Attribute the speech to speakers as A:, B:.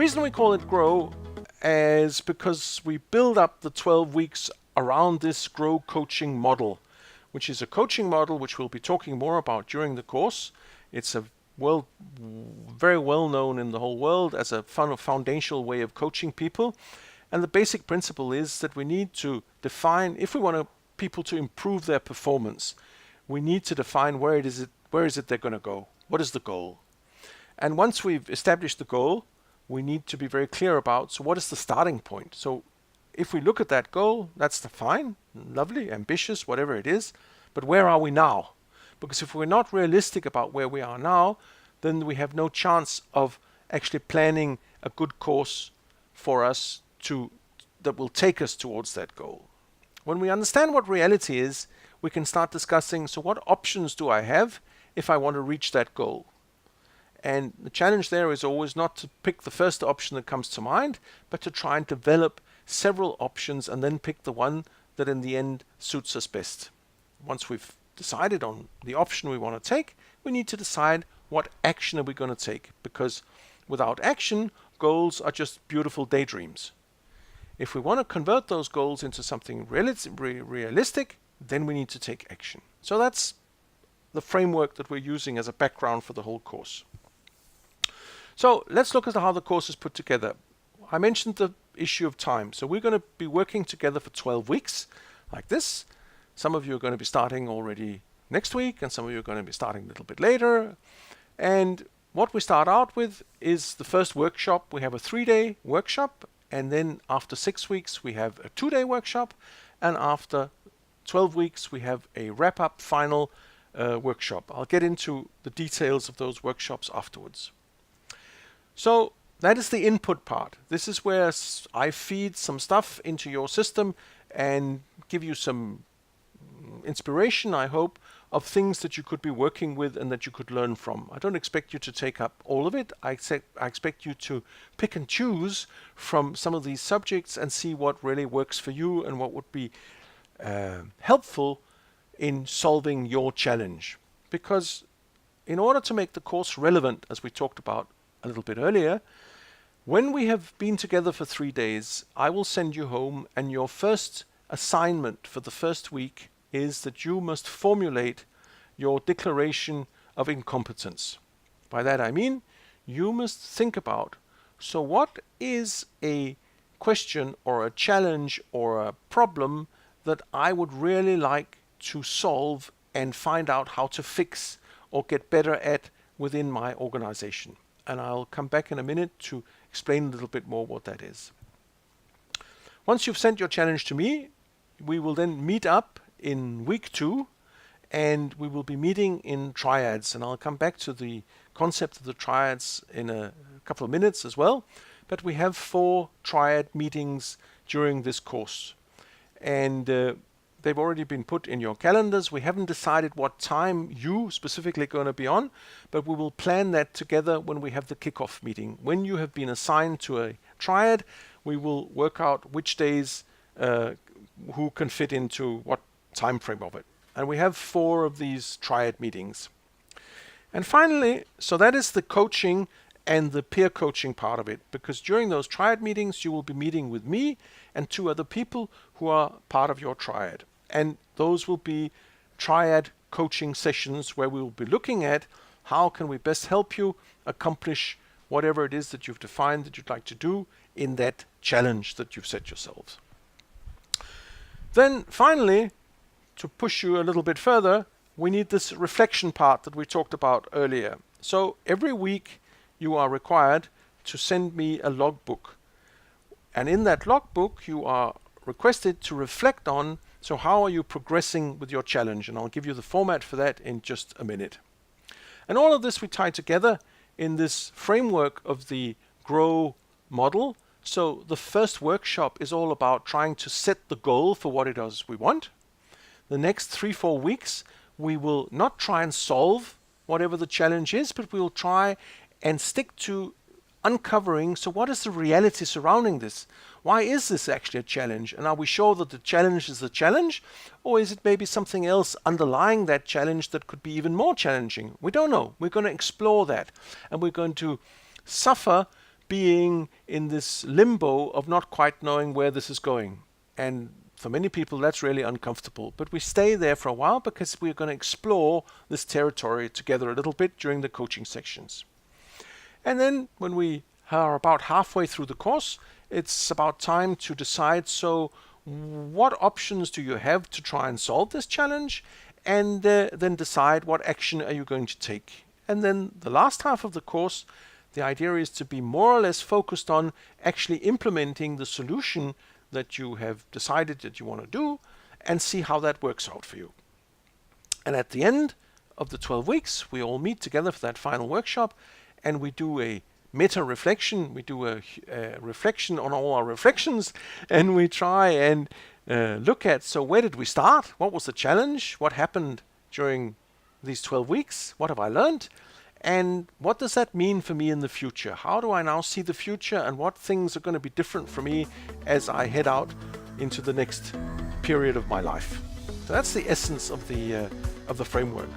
A: reason we call it GROW is because we build up the 12 weeks around this GROW coaching model, which is a coaching model which we'll be talking more about during the course. It's a very well known in the whole world as a foundational way of coaching people. And the basic principle is that we need to define, if we want people to improve their performance, we need to define where is it they're going to go. What is the goal? And once we've established the goal, we need to be very clear about, so what is the starting point? So if we look at that goal, that's fine, lovely, ambitious, whatever it is, but where are we now? Because if we're not realistic about where we are now, then we have no chance of actually planning a good course for us that will take us towards that goal. When we understand what reality is, we can start discussing, so what options do I have if I want to reach that goal? And the challenge there is always not to pick the first option that comes to mind, but to try and develop several options and then pick the one that in the end suits us best. Once we've decided on the option we want to take, we need to decide what action are we going to take, because without action, goals are just beautiful daydreams. If we want to convert those goals into something realistic, then we need to take action. So that's the framework that we're using as a background for the whole course. So let's look at how the course is put together. I mentioned the issue of time. So we're going to be working together for 12 weeks like this. Some of you are going to be starting already next week, and some of you are going to be starting a little bit later. And what we start out with is the first workshop. We have a 3-day workshop, and then after 6 weeks we have a 2-day workshop, and after 12 weeks we have a wrap-up final workshop. I'll get into the details of those workshops afterwards. So that is the input part. This is where I feed some stuff into your system and give you some inspiration, I hope, of things that you could be working with and that you could learn from. I don't expect you to take up all of it. I expect you to pick and choose from some of these subjects and see what really works for you and what would be helpful in solving your challenge. Because in order to make the course relevant, as we talked about a little bit earlier, when we have been together for 3 days, I will send you home, and your first assignment for the first week is that you must formulate your declaration of incompetence. By that I mean you must think about, so what is a question or a challenge or a problem that I would really like to solve and find out how to fix or get better at within my organization. And I'll come back in a minute to explain a little bit more what that is. Once you've sent your challenge to me, we will then meet up in week 2, and we will be meeting in triads. And I'll come back to the concept of the triads in a couple of minutes as well. But we have 4 triad meetings during this course. And they've already been put in your calendars. We haven't decided what time you specifically are going to be on, but we will plan that together when we have the kickoff meeting. When you have been assigned to a triad, we will work out which days who can fit into what time frame of it. And we have 4 of these triad meetings. And finally, so that is the coaching and the peer coaching part of it, because during those triad meetings you will be meeting with me and 2 other people who are part of your triad. And those will be triad coaching sessions where we will be looking at how can we best help you accomplish whatever it is that you've defined that you'd like to do in that challenge that you've set yourselves. Then finally, to push you a little bit further, we need this reflection part that we talked about earlier. So every week you are required to send me a logbook. And in that logbook you are requested to reflect on, so how are you progressing with your challenge? And I'll give you the format for that in just a minute. And all of this we tie together in this framework of the GROW model. So the first workshop is all about trying to set the goal for what it is we want. The next 3-4 weeks we will not try and solve whatever the challenge is, but we will try and stick to uncovering, so what is the reality surrounding this? Why is this actually a challenge? And are we sure that the challenge is the challenge? Or is it maybe something else underlying that challenge that could be even more challenging? We don't know. We're going to explore that. And we're going to suffer being in this limbo of not quite knowing where this is going. And for many people, that's really uncomfortable. But we stay there for a while because we're going to explore this territory together a little bit during the coaching sections. And then when we are about halfway through the course, it's about time to decide, so what options do you have to try and solve this challenge? And then decide what action are you going to take. And then the last half of the course, the idea is to be more or less focused on actually implementing the solution that you have decided that you want to do and see how that works out for you. And at the end of the 12 weeks, we all meet together for that final workshop and we do a meta-reflection. We do a reflection on all our reflections and we try and look at, so where did we start? What was the challenge? What happened during these 12 weeks? What have I learned? And what does that mean for me in the future? How do I now see the future and what things are going to be different for me as I head out into the next period of my life? So that's the essence of the framework.